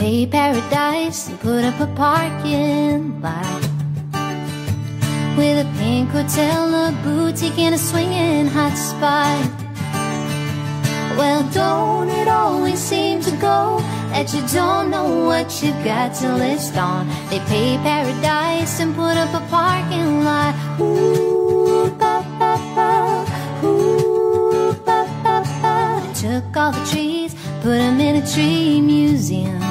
pay paradise and put up a parking lot with a pink hotel, a boutique, and a swinging hot spot. Well, don't it always seem to go that you don't know what you've got till it's gone? They pay paradise and put up a parking lot. Ooh, ba, ba, ba. Ooh, ba, ba, ba. They took all the trees, put them in a tree museum,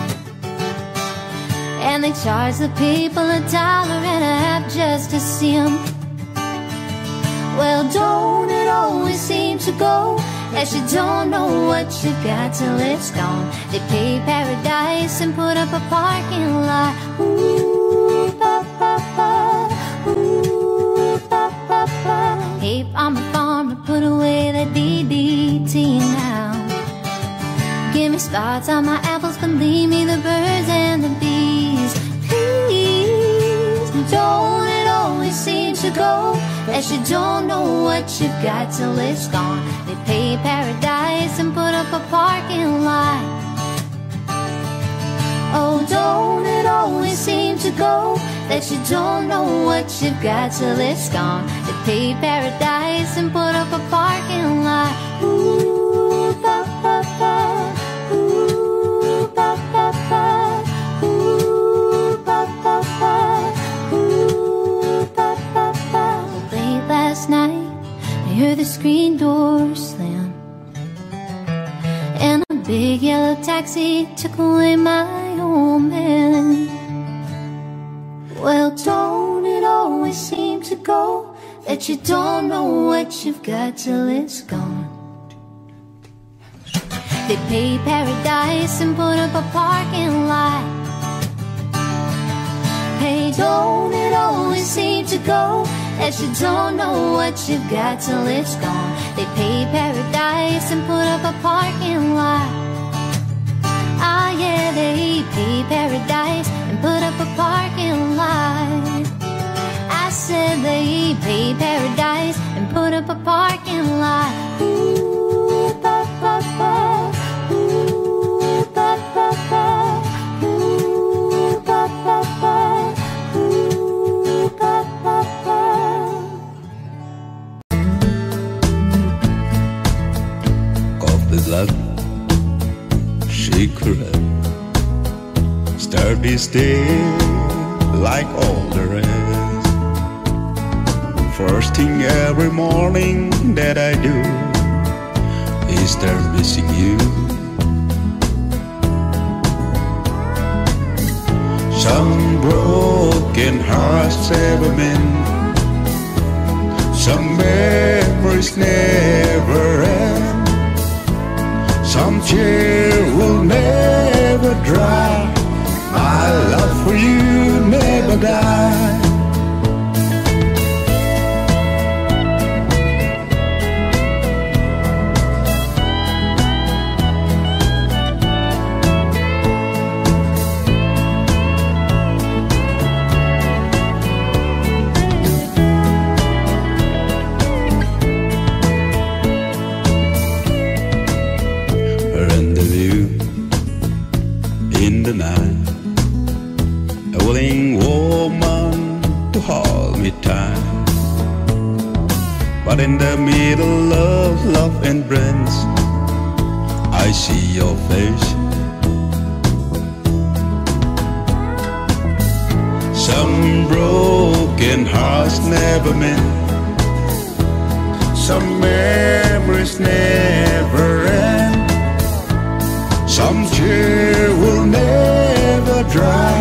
and they charged the people $1.50 just to see them. Well, don't it always seem to go that you don't know what you got till it's gone? They pay paradise and put up a parking lot. Ooh, ba, ba, ba. Ooh, ba, ba, ba. Hey, I'm a farmer, put away that DDT now. Give me spots on my apples, but leave me the birds and the bees. Please, don't it always seem to go that you don't know what you've got till it's gone? They pay paradise and put up a parking lot. Oh, don't it always seem to go that you don't know what you've got till it's gone? They pay paradise and put up a parking lot. Ooh, ba, ba, ba. Ooh, ba, ba, ba. Ooh, ba, ba, ba. Ooh, ba, ba, ba. Late last night, I heard the screen door slam, and a big yellow taxi took away my old man. Well, don't it always seem to go that you don't know what you've got till it's gone? They pay paradise and put up a parking lot. Hey, don't it always seem to go that you don't know what you've got till it's gone? They pay paradise and put up a parking lot. Ah, yeah, they pay paradise and put up a parking lot. I said they pay paradise and put up a parking lot. Ooh, ba, ba, ba. Ooh, ba, ba, ba. Ooh, ba, ba, ba. Ooh, ba, ba, ba. Coffee blood, secret, sturdy still like all the rest. First thing every morning that I do is start missing you. Some broken hearts ever mend, some memories never end, some tear will never dry. My love for you never die. Rendezvous in the night, a willing woman to hold me tight. But in the middle of love and friends, I see your face. Some broken hearts never mend, some memories never end, some tear will never dry.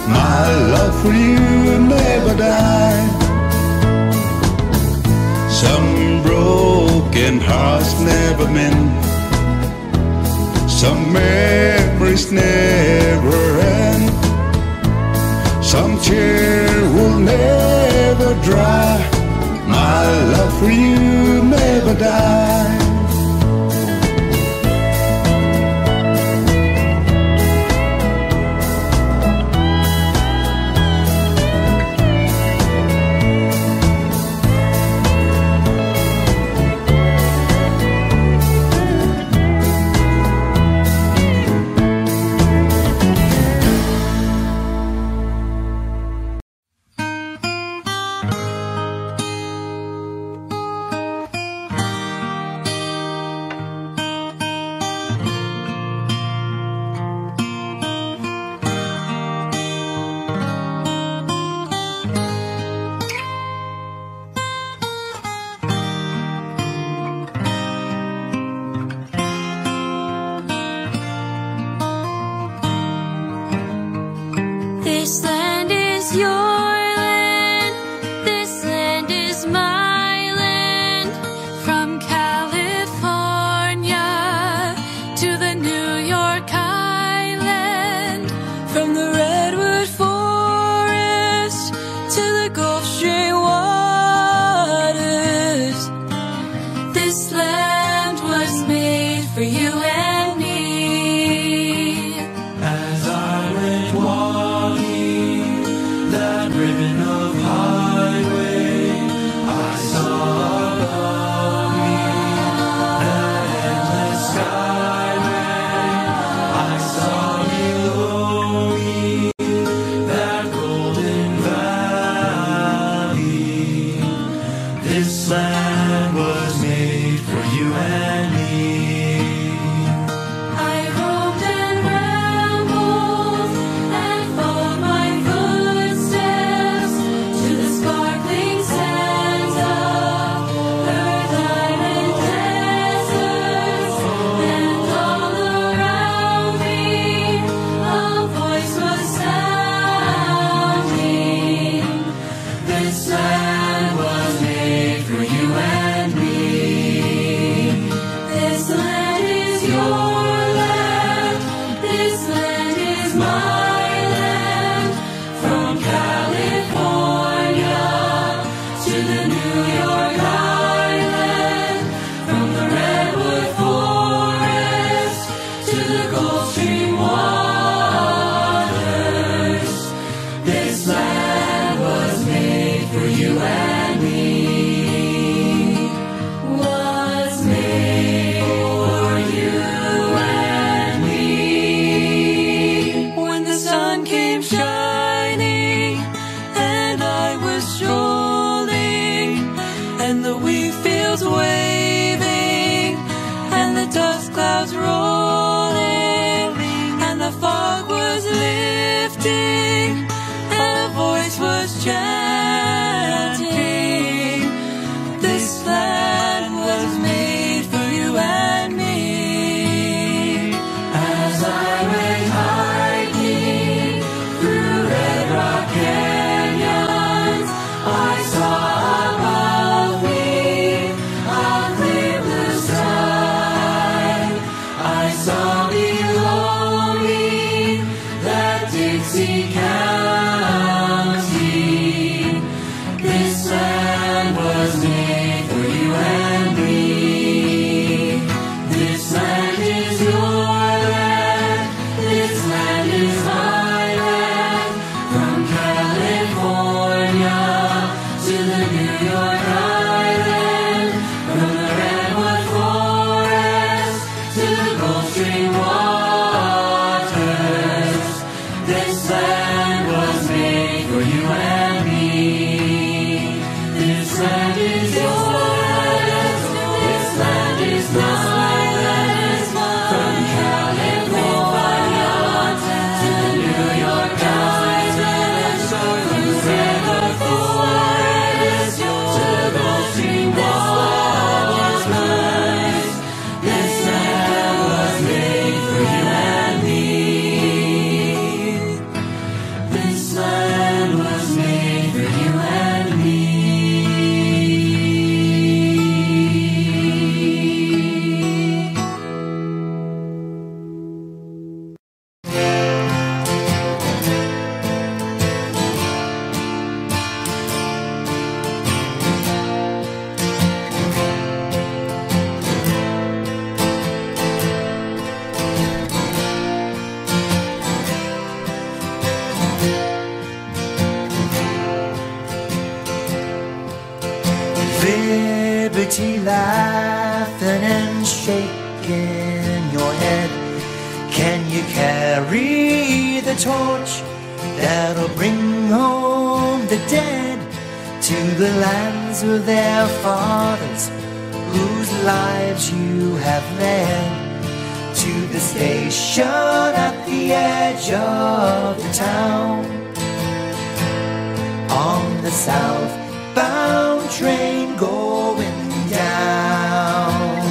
My love for you never die. Some broken hearts never mend, some memories never end, some tear will never dry. My love for you never die. This land was made for you and me. This land is your land. This land is my land. From California to the New York Island. From the Redwood Forest to the Gulf Stream waters. This land was made for you and me. Was made for you and me. When the sun came shining and I was strolling, and the wheat fields waving, and the dust clouds rolling, and the fog was lifting, and a voice was chanting, this land was made for you and me. As I went hiking through Red Rock Canyons, I saw above me a clear blue sky. I saw below me that Dixie County. This land was made for you and me. This land is your land. This land is my land. From California to the New York Island. From the Redwood Forest to the Gulf Stream waters. This land was made for you and me. This land is your land. This land is my land. From California to the New York Island. From the Redwood Forest to the Gulf Stream waters. This land was made for you and me. This land was made for you and me. Liberty laughing and shaking your head. Can you carry the torch that'll bring home the dead to the lands of their fathers whose lives you have led? To the station at the edge of the town, on the southbound train going down.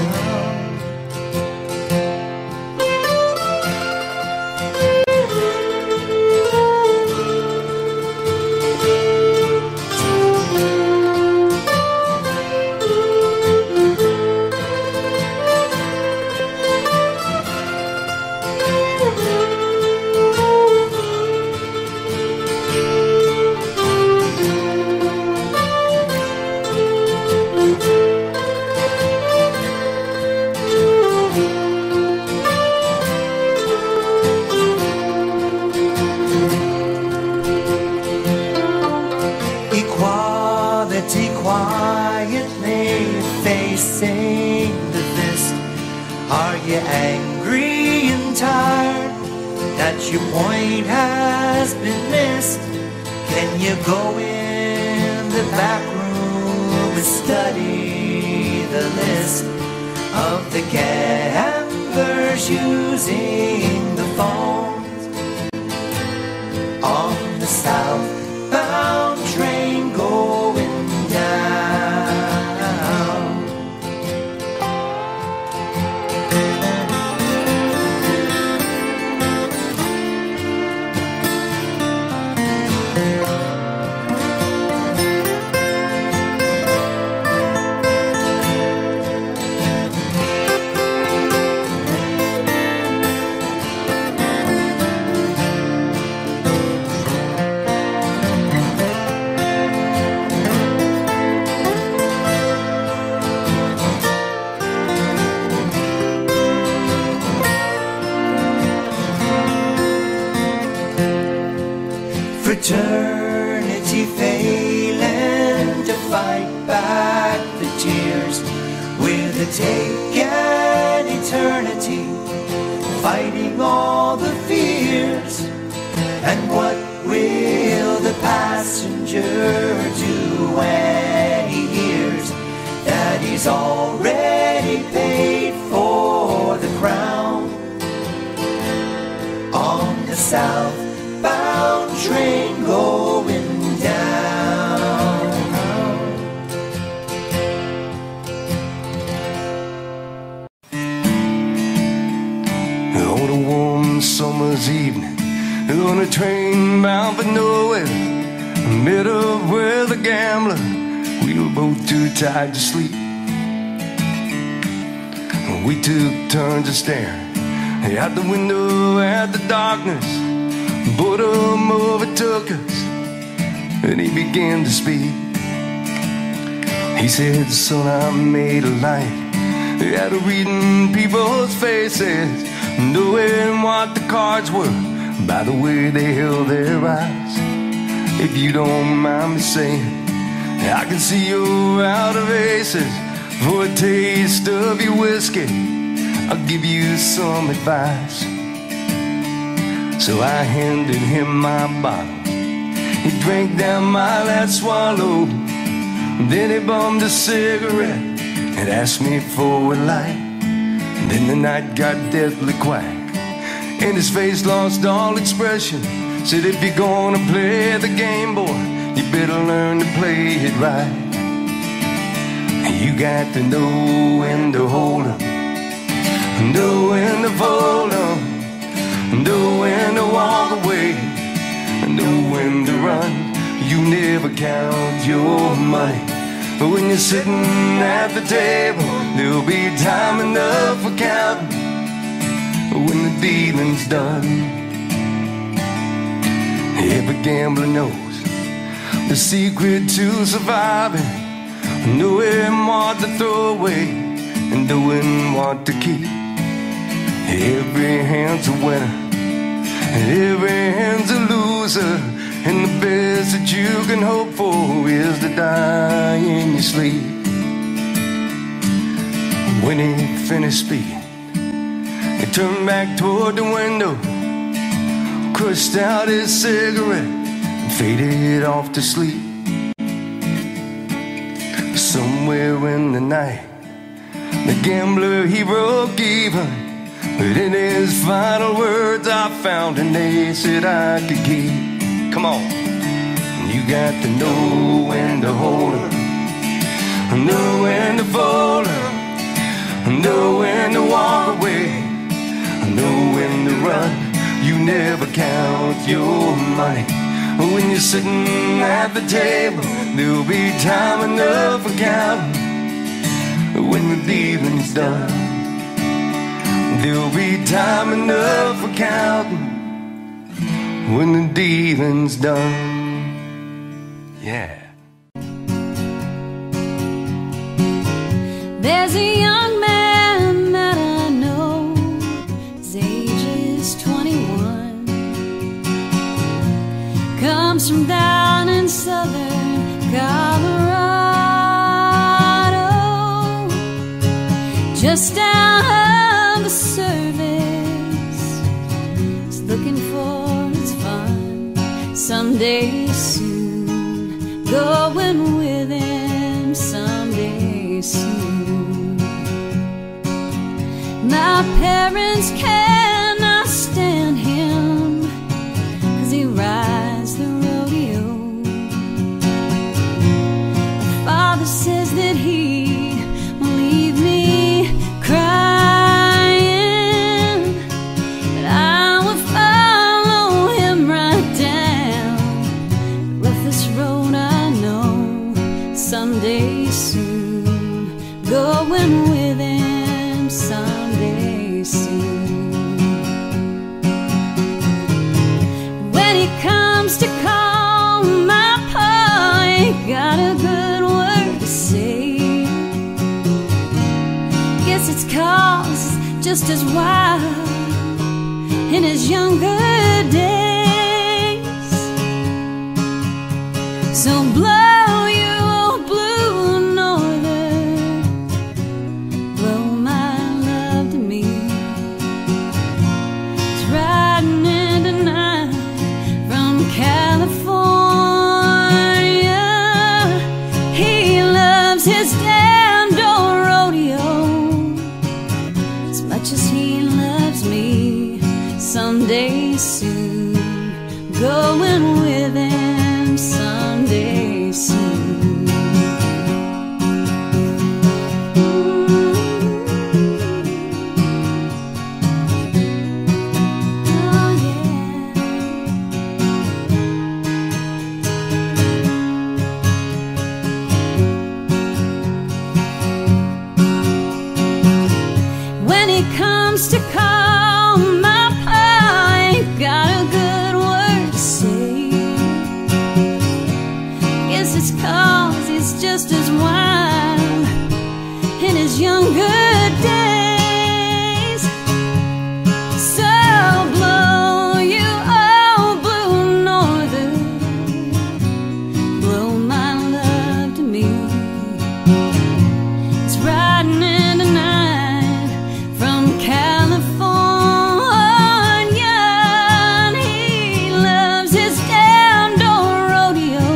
Equality quietly facing the fist. Are you angry and tired that your point has been missed? Can you go in the back room and study the list of the gamblers using the phones on the southbound train going down? the take an eternity, fighting all the fears. And what will the passenger do when he hears that he's already paid for the crown? On the southbound train going down. On a warm summer's evening, on a train bound for nowhere, met up with a gambler. We were both too tired to sleep. We took turns of staring out the window at the darkness. Boredom overtook us, and he began to speak. He said, son, I made a life out of reading people's faces, knowing what the cards were by the way they held their eyes. If you don't mind me saying, I can see you're out of aces. For a taste of your whiskey, I'll give you some advice. So I handed him my bottle. He drank down my last swallow. Then he bummed a cigarette and asked me for a light. And then the night got deathly quiet, and his face lost all expression. Said, if you're gonna play the game, boy, you better learn to play it right. You got to know when to hold 'em, know when to fold 'em, know when to walk away, know when to run. You never count your money, but when you're sitting at the table, there'll be time enough for counting when the dealing's done. Every gambler knows the secret to surviving, knowing what to throw away and doing what to keep. Every hand's a winner and every hand's a loser, and the best that you can hope for is to die in your sleep. When he finished speaking, he turned back toward the window, crushed out his cigarette, and faded off to sleep. Somewhere in the night, the gambler, he broke even, but in his final words I found an ace that I could keep. Come on. You got to know when to hold 'em, know when to fold 'em, know when to walk away, know when to run. You never count your money when you're sitting at the table. There'll be time enough for counting when the dealing's done. There'll be time enough for counting when the dealing's done. Yeah. There's a young man that I know, his age is 21, comes from down in southern Colorado, just down of the service, he's looking for his fun someday soon, going with him someday soon. My parents cannot stand him, 'cause he rides the rodeo. My father says that he will leave me crying, but I will follow him right down the roughest road I know someday soon, going with him someday soon. When he comes to call my pa, ain't got a good word to say. Guess it's 'cause just as wild in his younger days. So blow you old blue northern, his damn old rodeo as much as he loves me. Someday soon, going with him someday soon. To call my pa, ain't got a good word to say. Guess it's 'cause he's just as wild in his younger days. So blow you old blue northern, blow my love to me. It's riding in the night from California, and he loves his damned old rodeo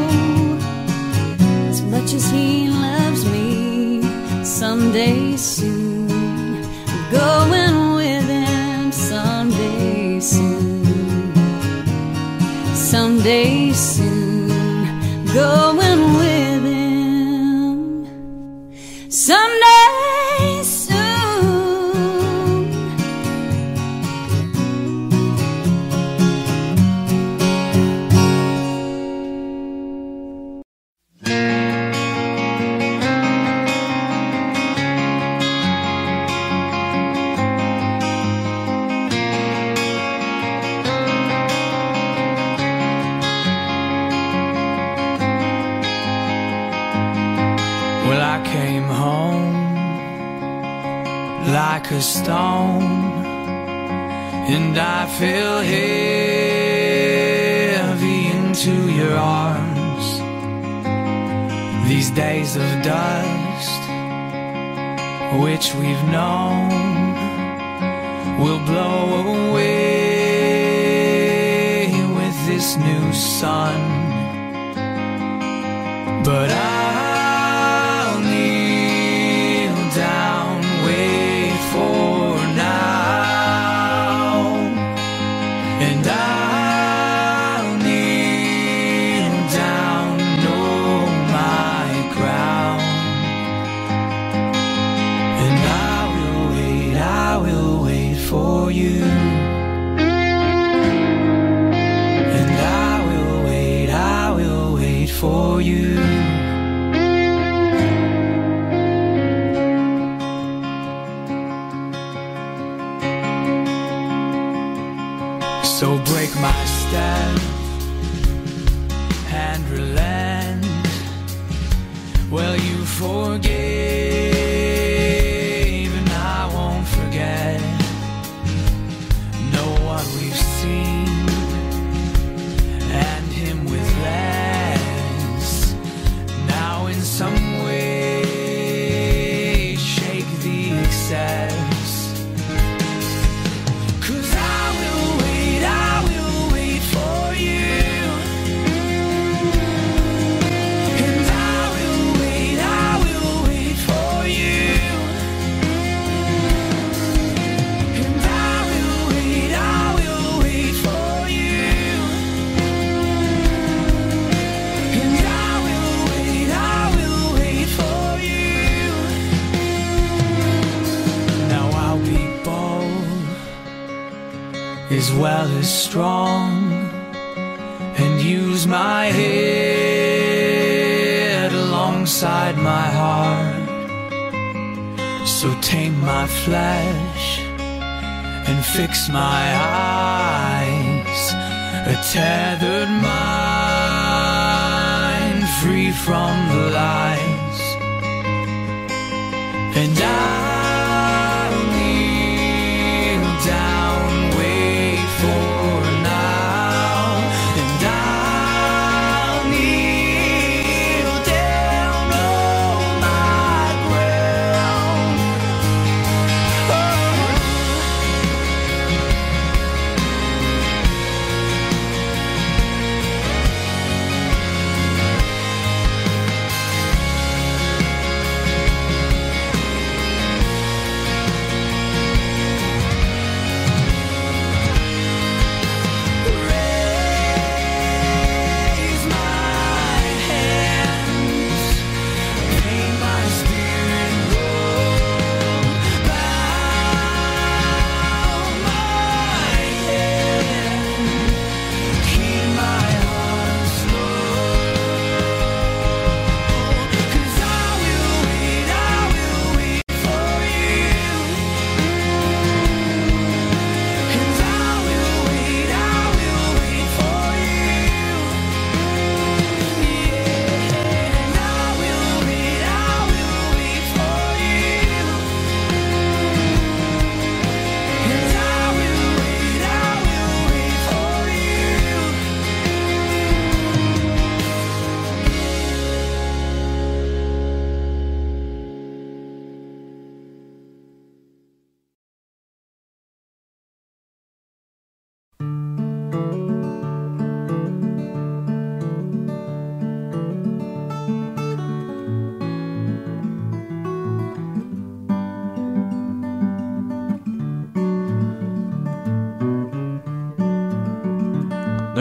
as much as he loves me. Someday soon, I'm going with him someday soon. Someday soon, going with him someday soon. Well, I came home like a stone, and I fell heavy into your arms. These days of dust, which we've known, will blow away with this new sun. But I'll kneel down, wait for now, and I'll kneel down, know my ground, and I will wait for you, and I will wait for you. So break my step and relent. Well, you forgave and I won't forget. Know what we've seen and him with less. Now in some way shake the excess. As well as strong, and use my head alongside my heart. So tame my flesh and fix my eyes, a tethered mind free from the lies. And I'll kneel down, wait for now, and I'll kneel down on my ground.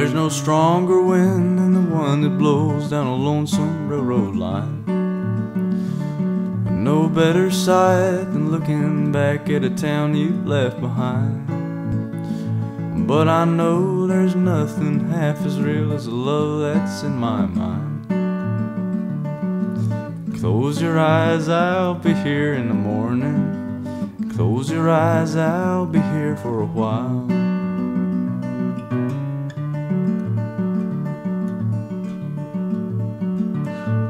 There's no stronger wind than the one that blows down a lonesome railroad line. No better sight than looking back at a town you've left behind. But I know there's nothing half as real as the love that's in my mind. Close your eyes, I'll be here in the morning. Close your eyes, I'll be here for a while.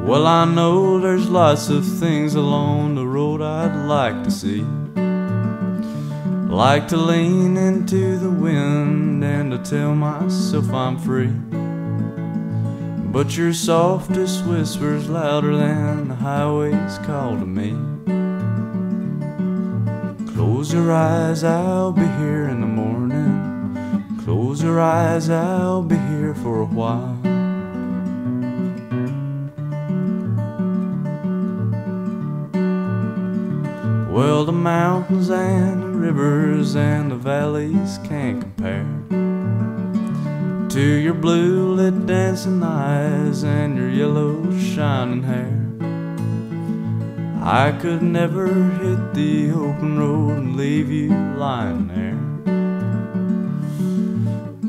Well, I know there's lots of things along the road I'd like to see. Like to lean into the wind and to tell myself I'm free. But your softest whisper's louder than the highway's call to me. Close your eyes, I'll be here in the morning. Close your eyes, I'll be here for a while. Well, the mountains and the rivers and the valleys can't compare to your blue lit dancing eyes and your yellow shining hair. I could never hit the open road and leave you lying there.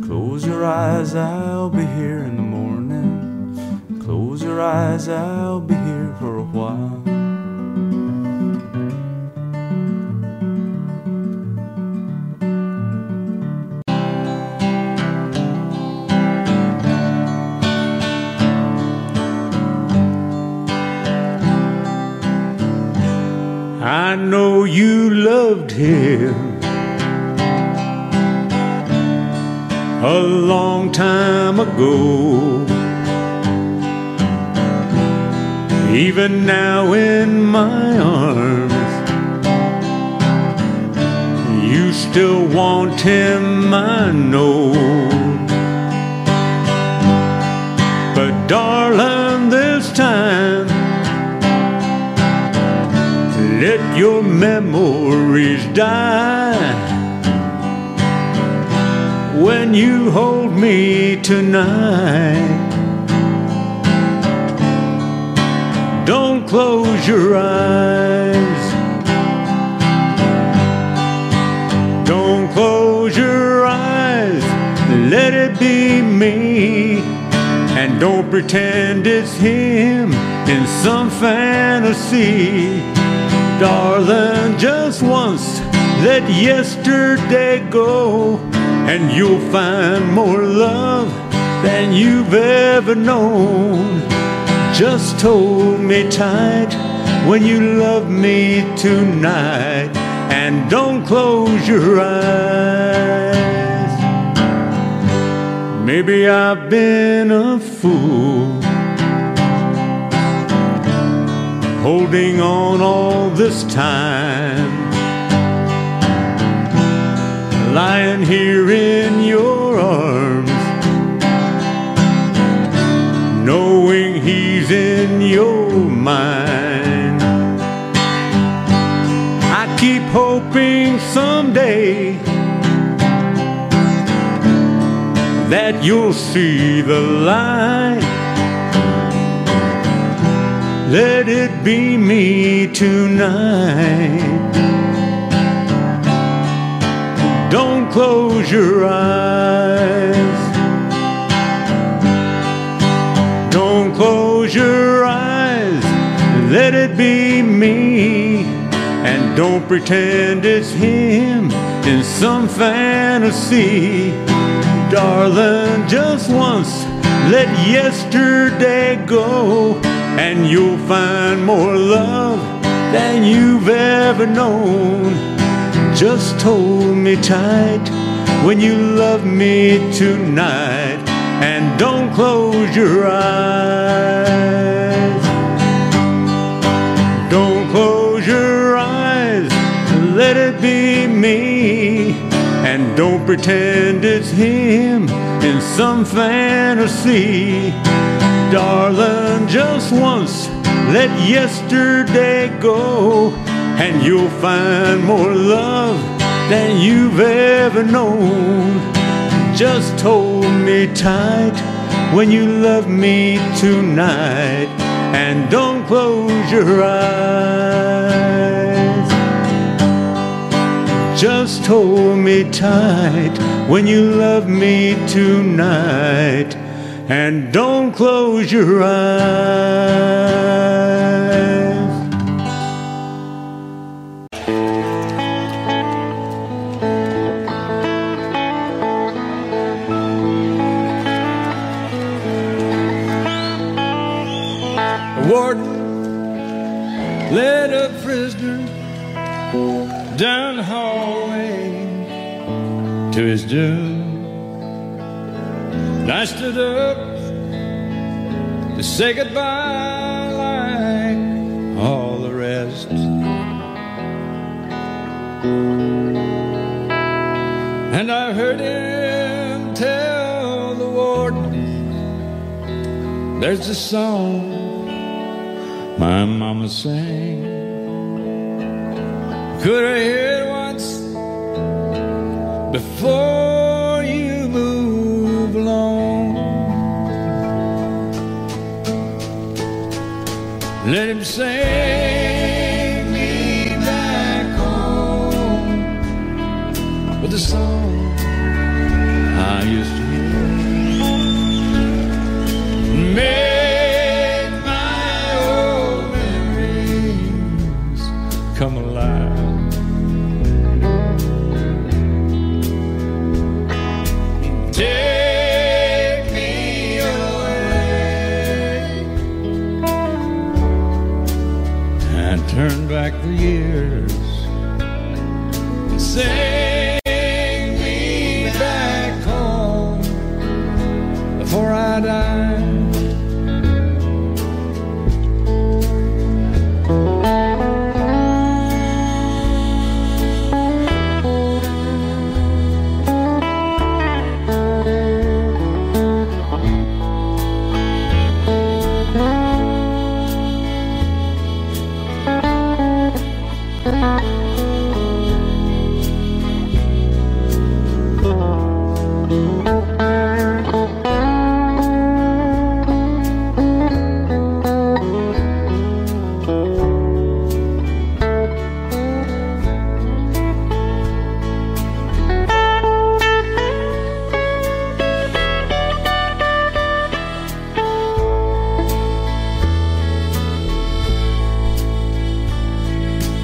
Close your eyes, I'll be here in the morning. Close your eyes, I'll be here for a while. I know you loved him a long time ago. Even now in my arms, you still want him, I know. But darling, this time, let your memories die. When you hold me tonight, don't close your eyes. Don't close your eyes. Let it be me. And don't pretend it's him in some fantasy. Darling, just once let yesterday go, and you'll find more love than you've ever known. Just hold me tight when you love me tonight, and don't close your eyes. Maybe I've been a fool, holding on all this time, lying here in your arms, knowing he's in your mind. I keep hoping someday that you'll see the light. Let it be me tonight. Don't close your eyes. Don't close your eyes. Let it be me. And don't pretend it's him in some fantasy. Darling, just once let yesterday go, and you'll find more love than you've ever known. Just hold me tight when you love me tonight, and don't close your eyes. Don't close your eyes, let it be me. And don't pretend it's him in some fantasy. Darling, just once let yesterday go, and you'll find more love than you've ever known. Just hold me tight when you love me tonight, and don't close your eyes. Just hold me tight when you love me tonight, and don't close your eyes. Warden led a prisoner down the hallway to his doom. And I stood up to say goodbye like all the rest. And I heard him tell the warden, there's a song my mama sang. Could I hear it once before you move along? Let him sing me back home with a song I used to hear. Make my old memories come alive. Take me away and turn back the years and sing me back home before I die.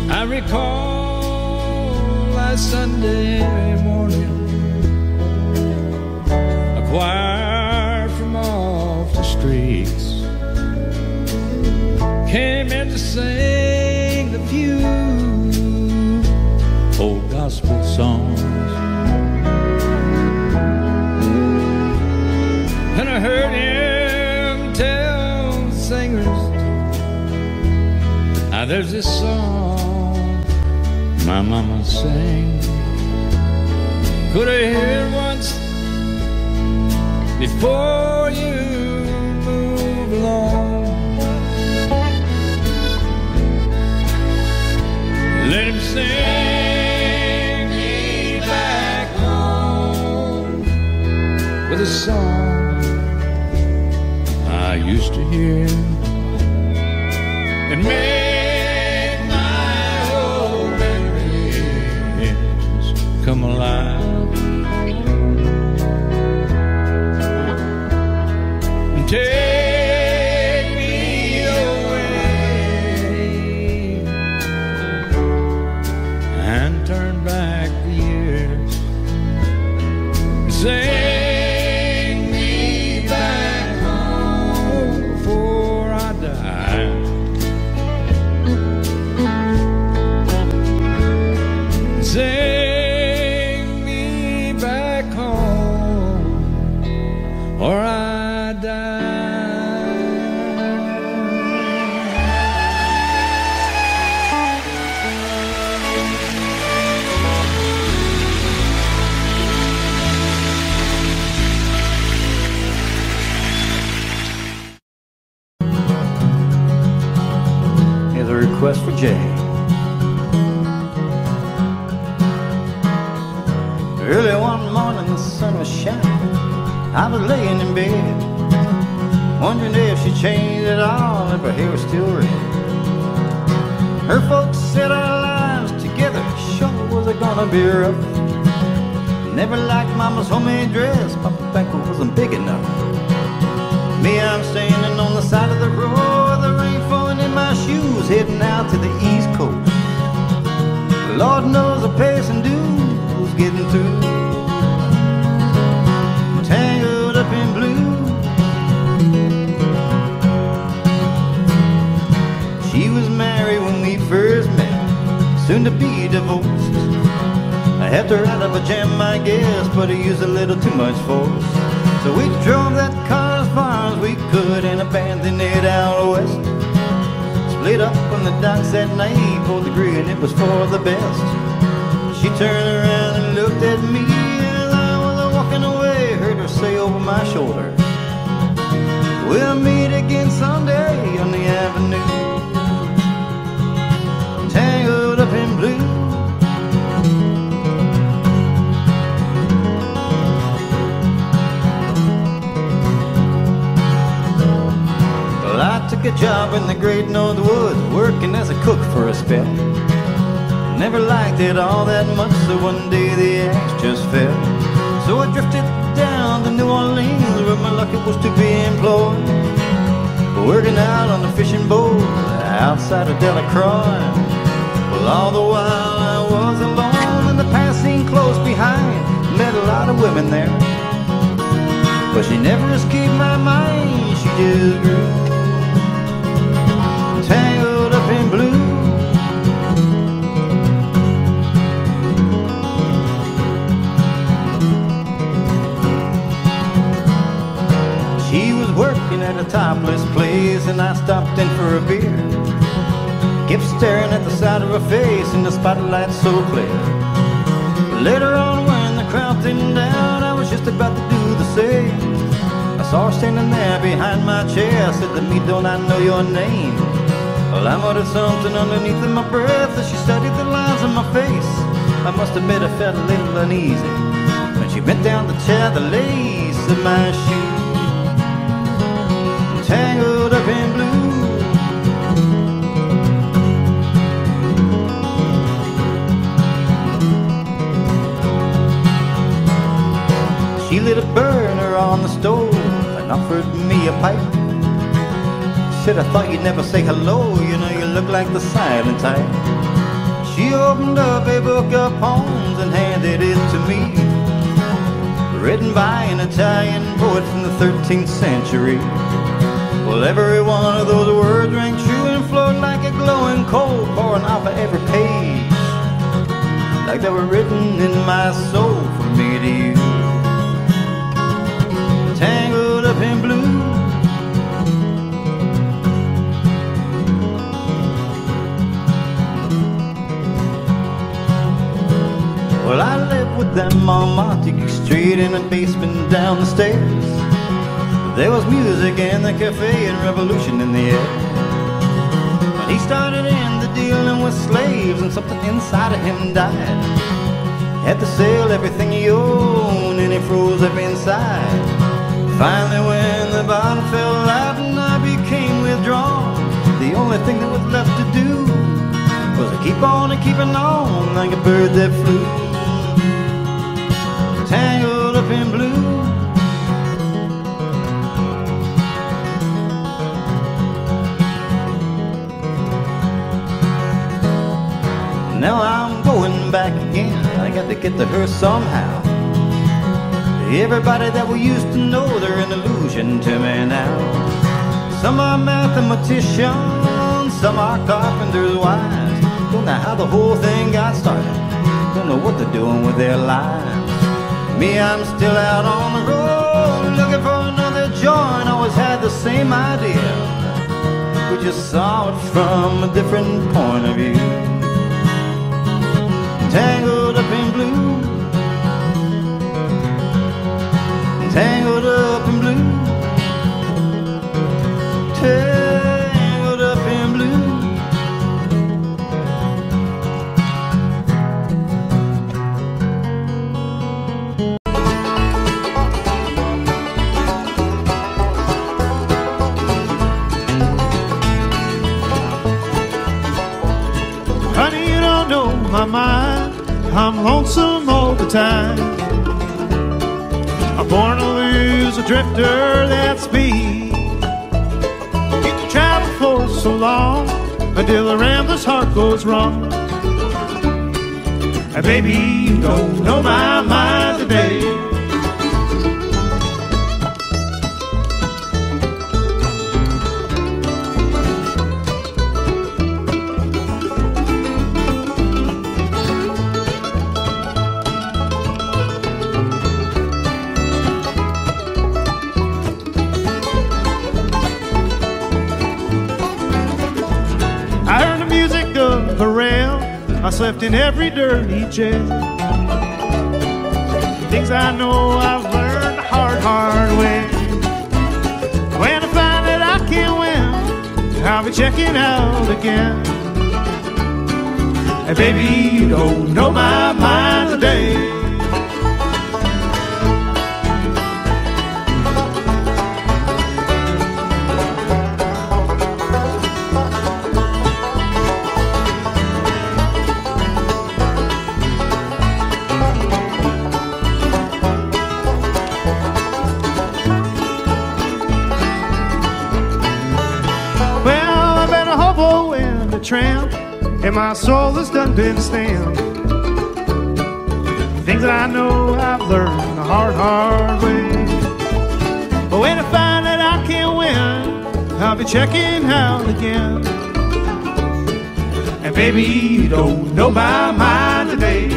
I recall last Sunday morning, a choir from off the streets came in to sing the few old gospel songs. And I heard him tell the singers, now there's this song my mama sang. Could I hear it once before you move along? Let him sing me back home with a song I used to hear. And make my old memories come alive. And take me away and turn back the years. Sing me back home before I die. Sing me back home or I die. Here's a request for Jay. Early one morning the sun was shining, I was laying in bed, wondering if she changed at all, if her hair was still red. Her folks said our lives together sure was it gonna be rough. Never liked Mama's homemade dress, Papa Banco wasn't big enough. Me, I'm standing on the side of the road, the rain falling in my shoes, heading out to the East Coast. Lord knows the passing dude's getting through. Tangled up in blue. She was married when we first met, soon to be divorced. I had to ride up a jam, I guess, but he used a little too much force. So we drove that car as far as we could and abandoned it out west. Split up on the docks that night, both agreeing it was for the best. She turned around and looked at me as I was walking away, heard her say over my shoulder, we'll meet again someday on the avenue. Tangled up in blue. Well, I took a job in the great North Woods, working as a cook for a spell. Never liked it all that much, so one day the axe just fell. So I drifted down to New Orleans, where my luck was to be employed, working out on a fishing boat outside of Delacroix. Well, all the while I was alone, and the passing close behind, met a lot of women there, but she never escaped my mind, she just grew. Tangled up in blue. She was working at a topless place, and I stopped in for a beer. Kept staring at the side of her face in the spotlight so clear. Later on when the crowd thinned down, I was just about to do the same. I saw her standing there behind my chair, said to me, don't I know your name? Well, I muttered something underneath of my breath as she studied the lines on my face. I must admit I felt a little uneasy when she bent down to tear the lace of my shoe. Tangled up in blue. She lit a burner on the stove and offered me a pipe. Said, I thought you'd never say hello, you know you look like the silent type. She opened up a book of poems and handed it to me, written by an Italian poet from the 13th century. Well, every one of those words rang true and flowed like a glowing coal, pouring off of every page, like they were written in my soul from me to you. Tangled up in blue. Well, I lived with them on Montague Street in a basement down the stairs. There was music in the cafe and revolution in the air. When he started into dealing with slaves and something inside of him died, had to sell everything he owned and he froze up inside. Finally when the bottom fell out and I became withdrawn, the only thing that was left to do was to keep on and keeping on like a bird that flew. Tangled up in blue. Now I'm going back again, I got to get to her somehow. Everybody that we used to know, they're an illusion to me now. Some are mathematicians, some are carpenters' wives. Don't know how the whole thing got started, don't know what they're doing with their lives. Me, I'm still out on the road, looking for another joint. Always had the same idea, we just saw it from a different point of view. Tangled up in blue. Tangled up in blue. Tangled up in blue. my mind. I'm lonesome all the time. I'm born to lose, a drifter, that's me. You can travel for so long until a rambler's heart goes wrong. And baby, you don't know my mind today. The rail, I slept in every dirty jail. Things I know I've learned the hard way. When I find that I can't win, I'll be checking out again. And baby, you don't know my mind today. Tramp, and my soul has done been stamped. Things that I know I've learned the hard way. But when I find that I can't win, I'll be checking out again. And baby, you don't know my mind today.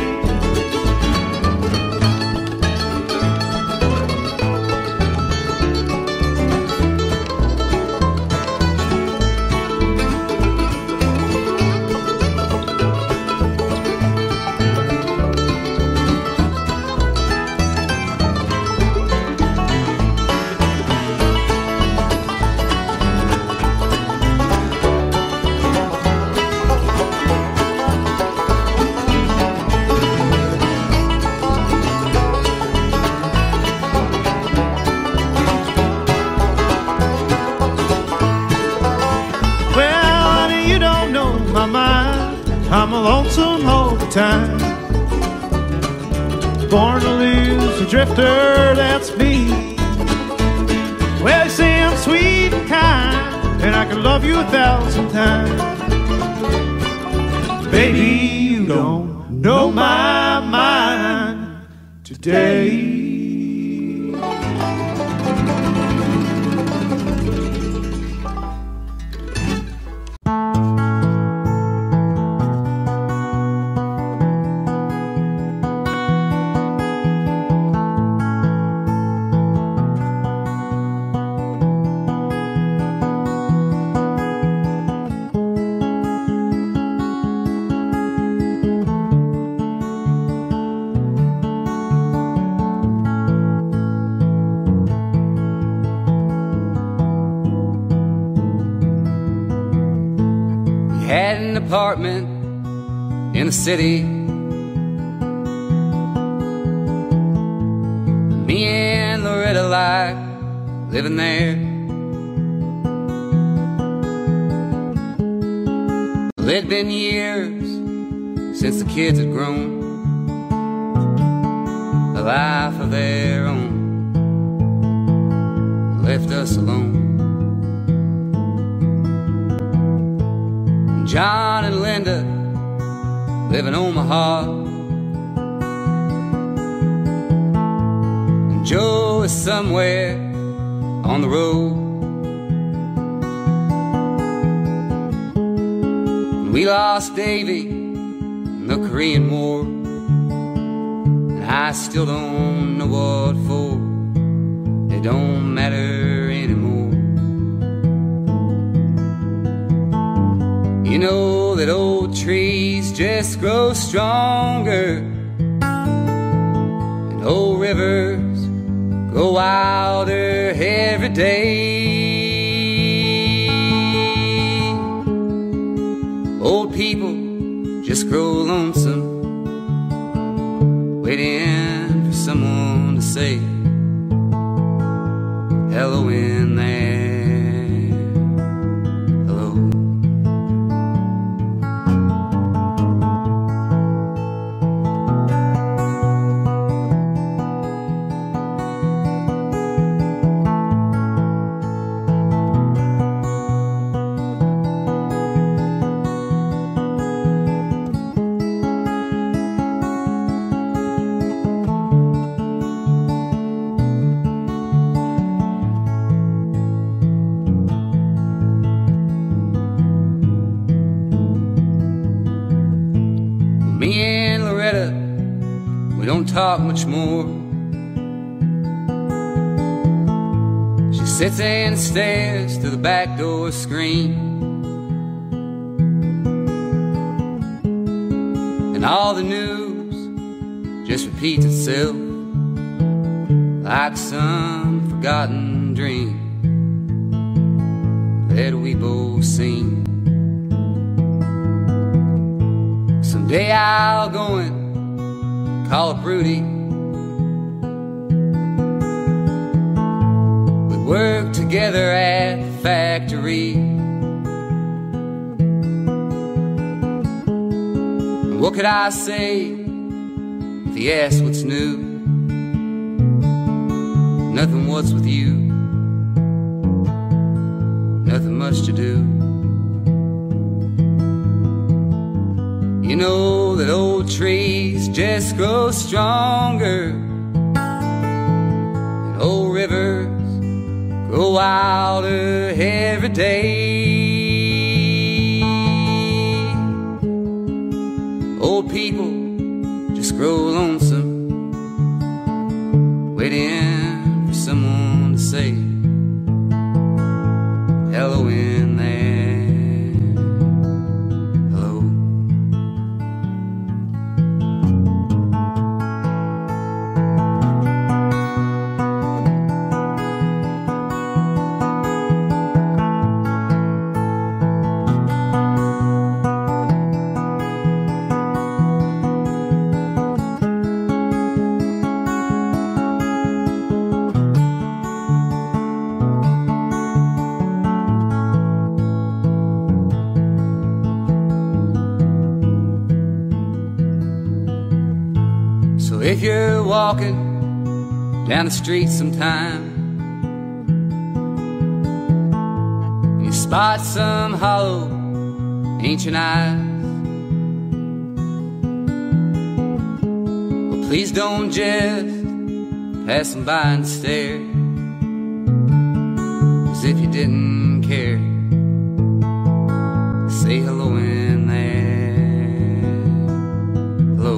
I'm lonesome all the time. Born to lose, a drifter, that's me. Well, you say I'm sweet and kind, and I can love you 1,000 times. Baby, you don't know my mind today. Apartment in the city. Me and Loretta like living there. Well, it'd been years since the kids had grown a life of their own, left us alone. John and Linda live in Omaha, and Joe is somewhere on the road. And we lost Davy in the Korean War, and I still don't know what for. It don't matter anymore. You know that old trees just grow stronger, and old rivers grow wilder every day. Old people just grow lonesome, waiting for someone to say hello in there. don't talk much more. She sits and stares through the back door screen, and all the news just repeats itself like some forgotten dream that we both seen. Someday I'll go and call up Rudy. We work together at the factory. And what could I say if he asked what's new? Nothing, what's with you? Nothing much to do. You know that old trees just grow stronger, and old rivers grow wilder every day. Old people just grow lonesome, waiting for someone to say hello in there. Hello. If you're walking down the street sometime and you spot some hollow ancient eyes, well, please don't just pass them by and stare as if you didn't care. Say hello in there. Hello.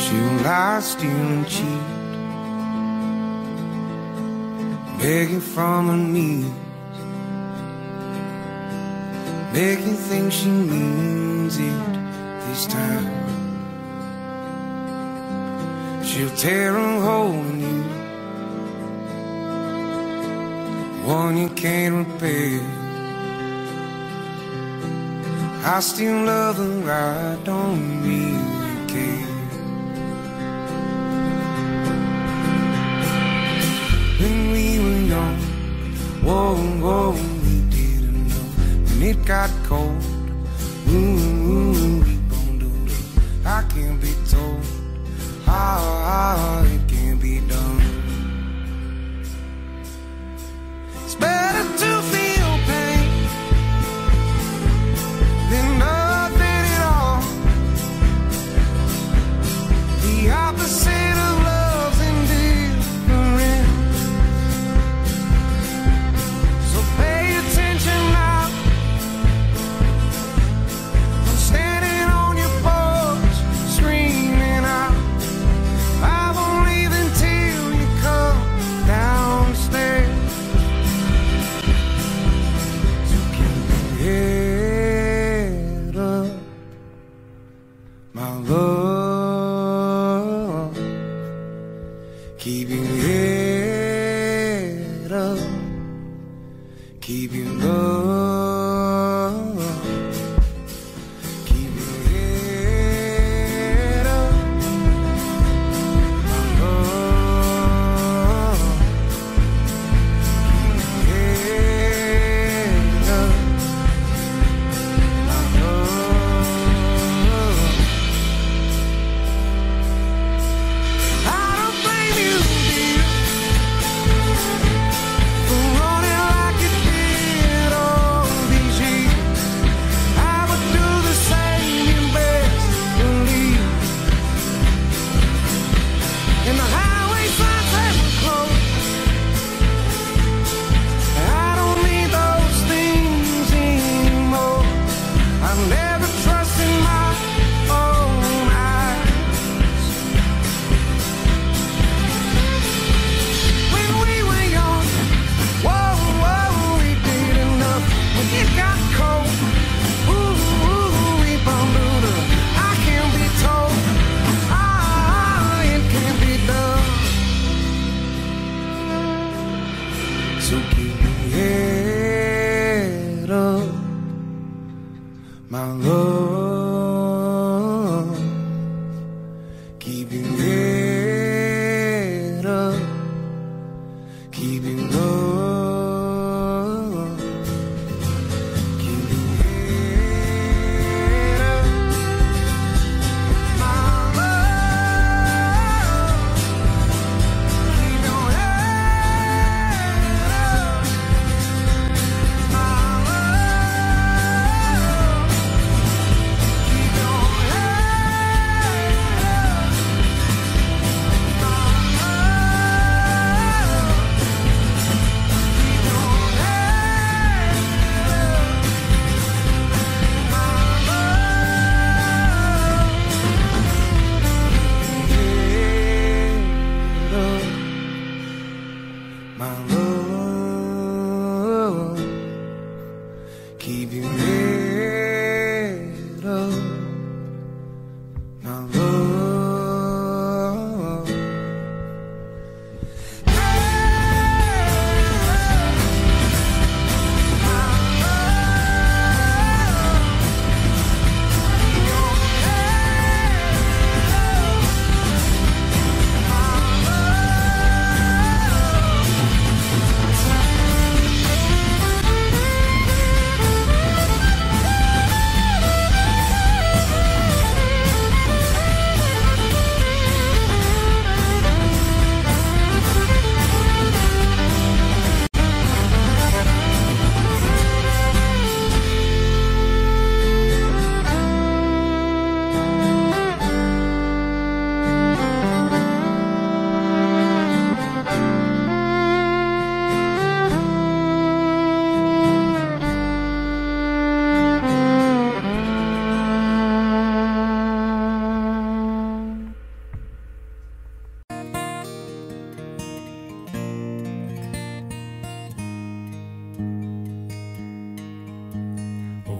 she'll lie still and cheat, begging from her knees, make you think she means it this time. She'll tear a hole in you, one you can't repair. I still love her, I don't really care. When we were young, whoa, whoa, we didn't know. When it got cold, ooh, we bundled up. I can't be told how it can be done. It's better to feel pain than nothing at all. The opposite of love's indifference. So pay attention now. I'm standing on your porch, screaming out, I won't leave until you come downstairs. So keep your head up, my love. Keep your head up, keep your love. Keep your head up, my love. Keep your head up, my love. I don't blame you, dear, for running like you did all these years. I would do the same, you best believe. And the highway signs that were closed, I don't need those things anymore. I never trusted my own eyes. When we were young, whoa, whoa, we did enough. When it got cold, ooh, we bundled up. I can't be told, it can't be done. So keep your head up, my love. Keep your head up, keep your love. Keep your head up, my love. Keep your head up, my love. Keep your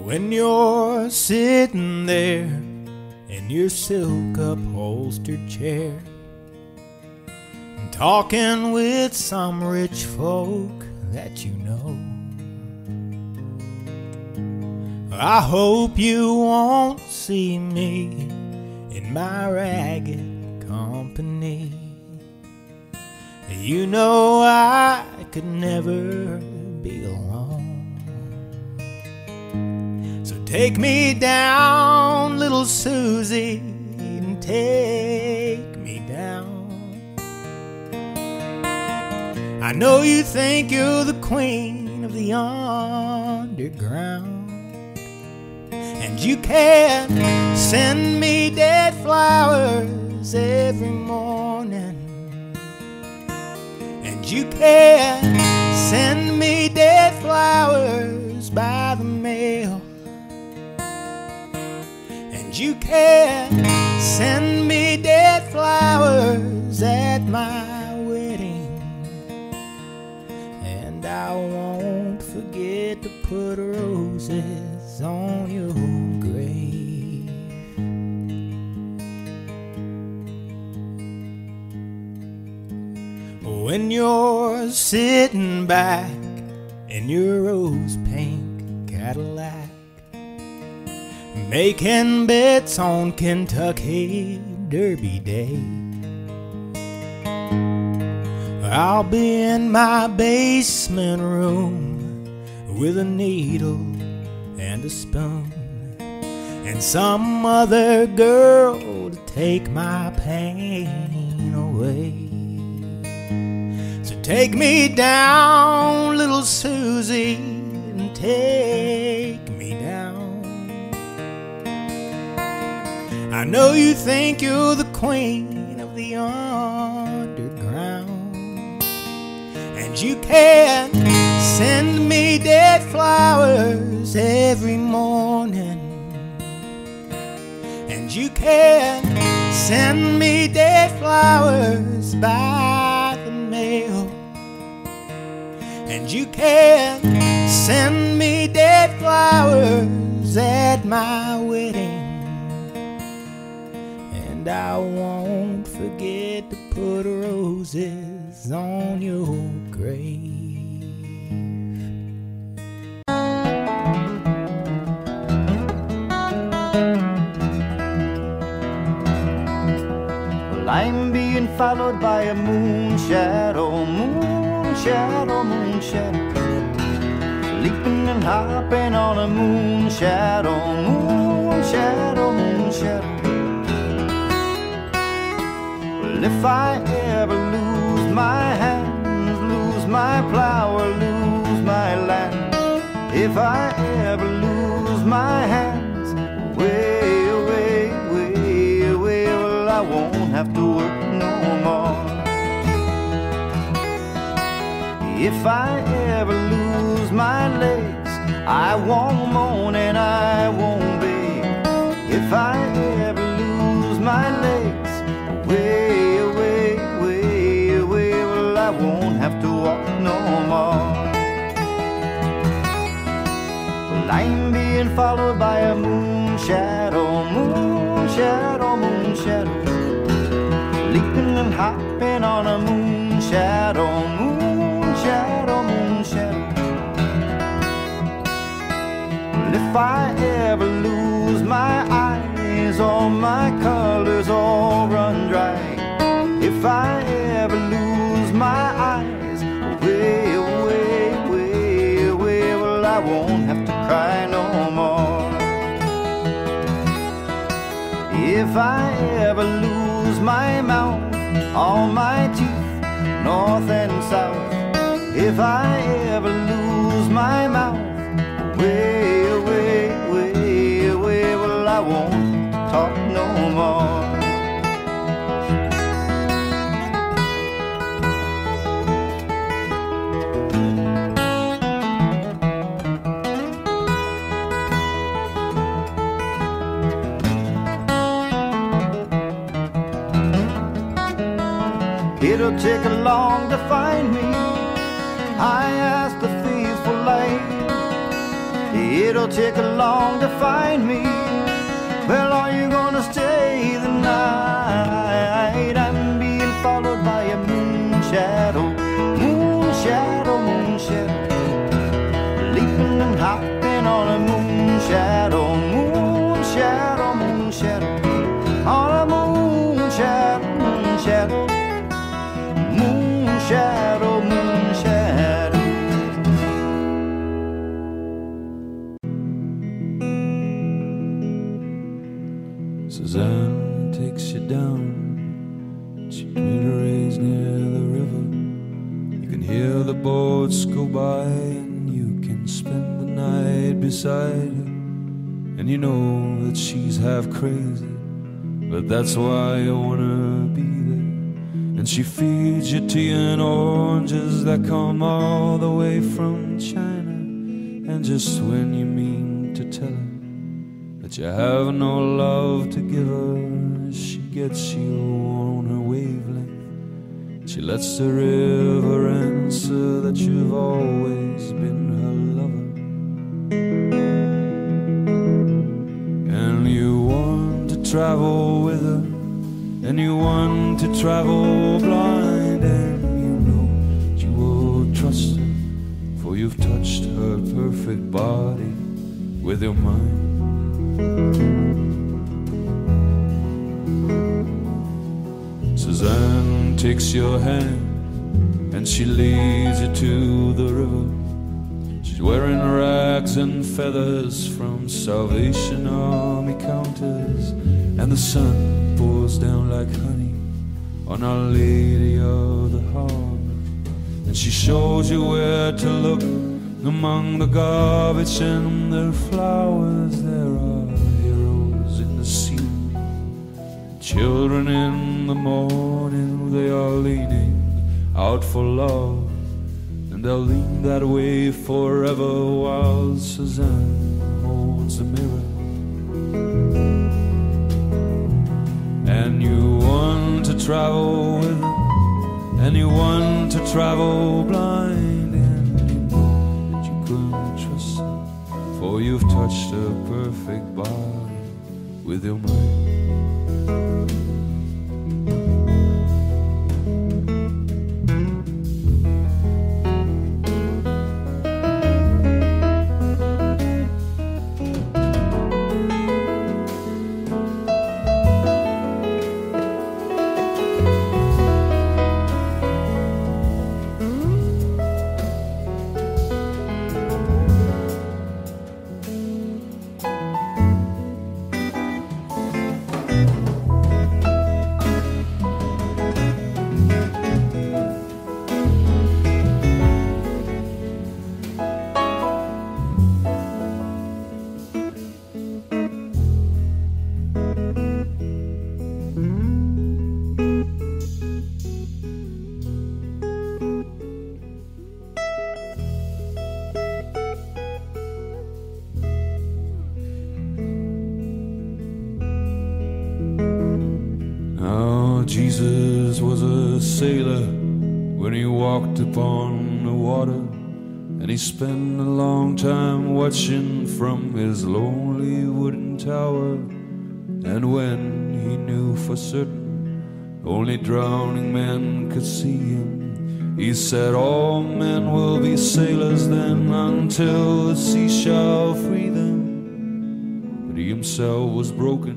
When you're sitting there in your silk upholstered chair, talking with some rich folk that you know, I hope you won't see me in my ragged company. You know I could never be alone. So take me down, little Susie, and take me down. I know you think you're the queen of the underground, and you can send me dead flowers every morning, and you can send me dead flowers by the mail, and you can send me dead flowers at my wedding. And I won't forget to put roses on your grave. When you're sitting back in your rose pink Cadillac, making bets on Kentucky Derby Day, I'll be in my basement room with a needle and a spoon, and some other girl to take my pain away. So take me down, little Susie, and take me down. I know you think you're the queen of the underground, and you can send me dead flowers every morning, and you can send me dead flowers by the mail, and you can send me dead flowers at my wedding. And I won't forget to put roses on your grave. Well, I'm being followed by a moonshadow, moonshadow, moonshadow, leaping and hopping on a moonshadow, moonshadow, moonshadow. If I ever lose my hands, lose my plow, or lose my land, if I ever lose my hands, way away, way away, well, I won't have to work no more. If I ever lose my legs, I won't moan and I won't beg. If I ever lose my legs, way away, way away, well, I won't have to walk no more. Well, I'm being followed by a moonshadow, moonshadow, moonshadow, leaping and hopping on a moonshadow, moonshadow, moonshadow. Well, if I ever lose my eyes, all my colors all run dry, if I ever lose my eyes, way away, way away, well, I won't have to cry no more. If I ever lose my mouth, all my teeth, north and south, if I ever lose my mouth, way away, way away, well, I won't talk no more. It'll take a long to find me, I ask the faithful light. it'll take long to find me. Well, are you gonna stay the night? I'm being followed by a moonshadow, moonshadow, moonshadow, leaping and hopping on a moonshadow, moonshadow, moonshadow, on a moonshadow, moonshadow, moonshadow, moonshadow. Suzanne takes you down, she glitters near the river. You can hear the boats go by, and you can spend the night beside her. And you know that she's half crazy, but that's why you wanna be there. And she feeds you tea and oranges that come all the way from China. And just when you mean to tell her that you have no love to give her, she gets you on her wavelength. She lets the river answer that you've always been her lover. And you want to travel with her, and you want to travel blind, and you know that you will trust her, for you've touched her perfect body with your mind. Suzanne takes your hand and she leads you to the river. She's wearing rags and feathers from Salvation Army counters, and the sun pours down like honey on Our Lady of the Harbor. And she shows you where to look among the garbage and the flowers. There are heroes in the sea, children in the morning, they are leaning out for love, and they'll lean that way forever while Suzanne holds the mirror. And you want to travel with them, and you want to travel blind, and you know that you couldn't trust her, for you've touched her perfect body with your mind. Jesus was a sailor when he walked upon the water, and he spent a long time watching from his lonely wooden tower. And when he knew for certain only drowning men could see him, he said, all men will be sailors then, until the sea shall free them. But he himself was broken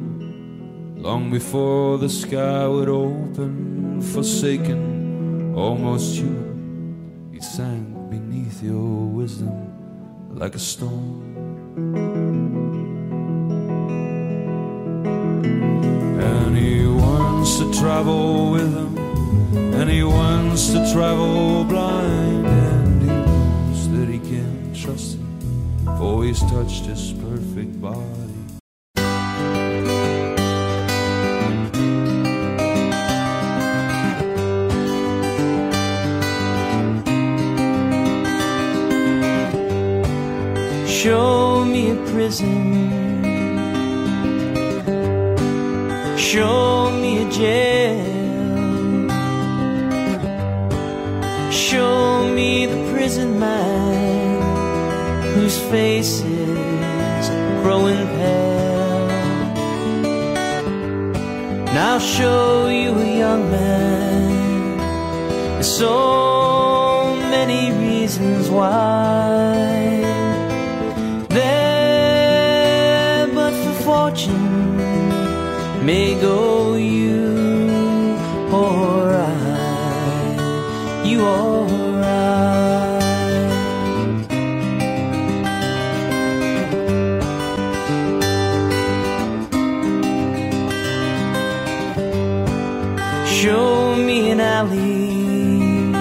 long before the sky would open. Forsaken, almost human, he sank beneath your wisdom like a stone. And he wants to travel with them, and he wants to travel blind, and he knows that he can trust him, for he's touched his perfect body. Show me a prison, show me a jail, show me the prison man whose face is growing pale. And I'll show you a young man. There's so many reasons why. There, but for fortune may go you or I, you or I. Show me an alley,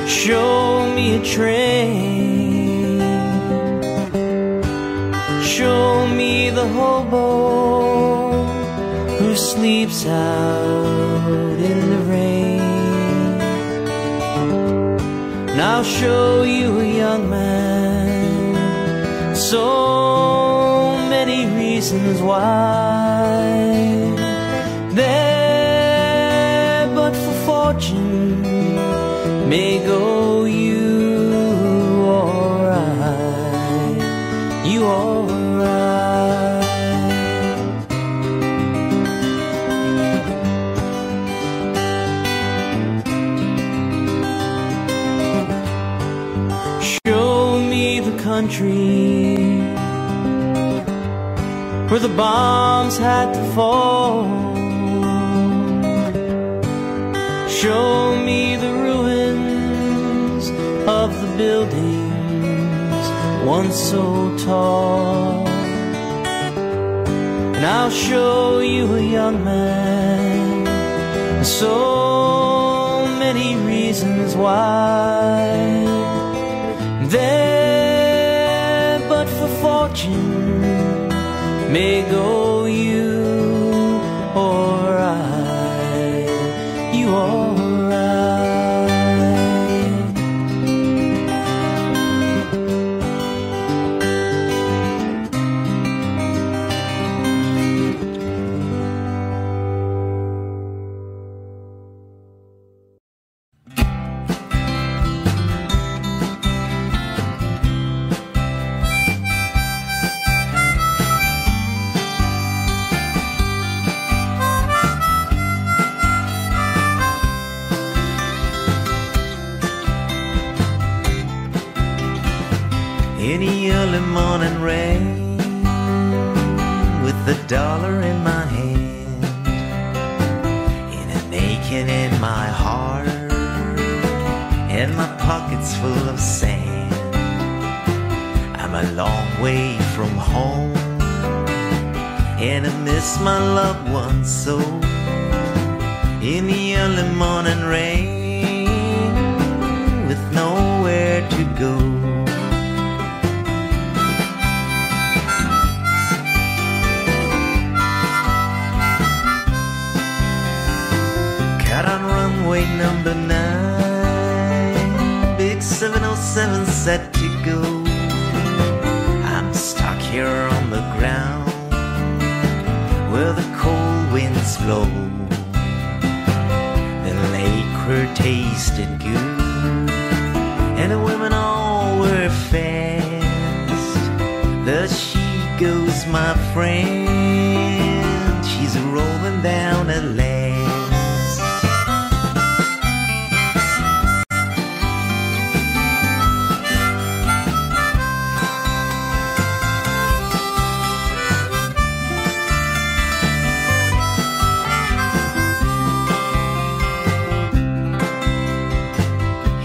show me a train, show me the hobo who sleeps out in the rain. And I'll show you a young man, so many reasons why. There, but for fortune may go you or I, you or I. Show me the country where the bombs had to fall. Show me the ruins of the buildings once so tall. And I'll show you a young man, so many reasons why. There, but for fortune may go you or I, you or any early morning rain with $1 in my hand and an aching in my heart and my pockets full of sand. I'm a long way from home and I miss my loved ones so. In the early morning rain with nowhere to go. On runway number 9, big 707 set to go. I'm stuck here on the ground where the cold winds blow. The liquor tasted good and the women all were fast. There she goes, my friend, she's rolling down a lane.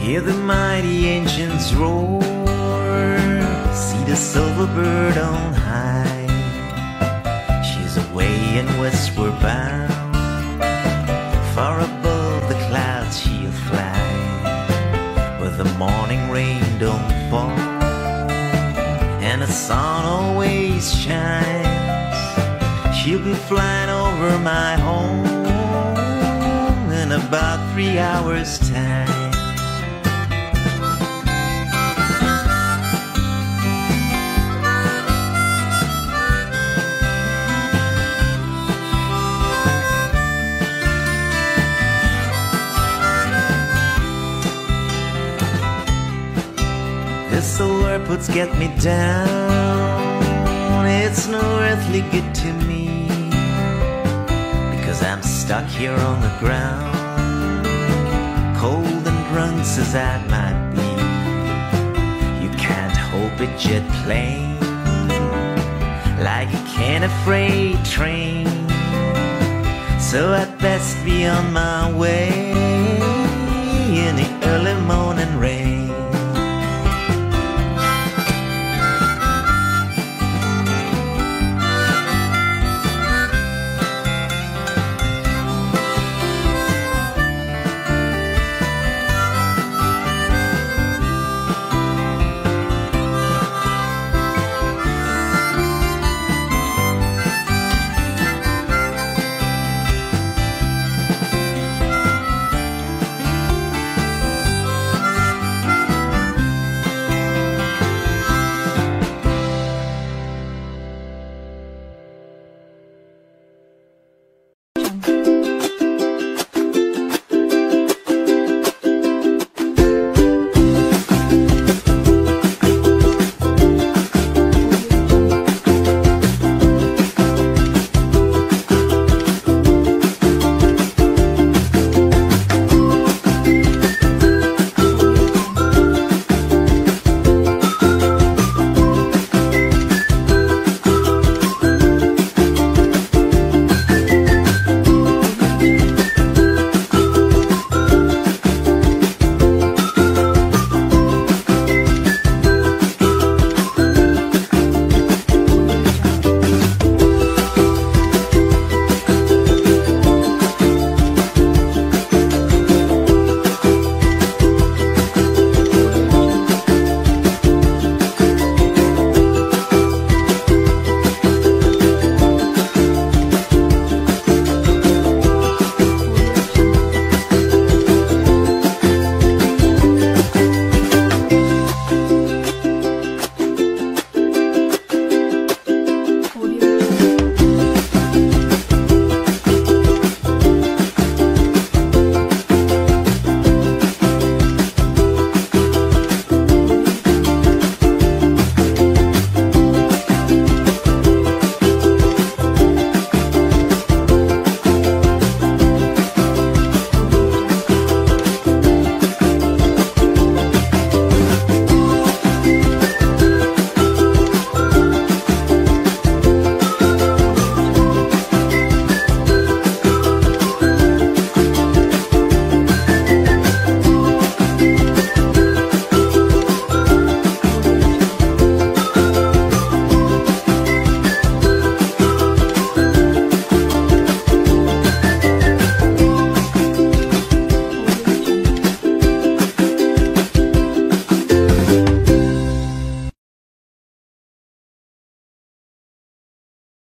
Hear the mighty engines roar, see the silver bird on high. She's away and westward bound, far above the clouds she'll fly, where the morning rain don't fall and the sun always shines. She'll be flying over my home in about 3 hours' time. This old airport's get me down, good to me, because I'm stuck here on the ground, cold and drunk as I might be. You can't hope it jet plane like you can a freight train, so I'd best be on my way in the early morning.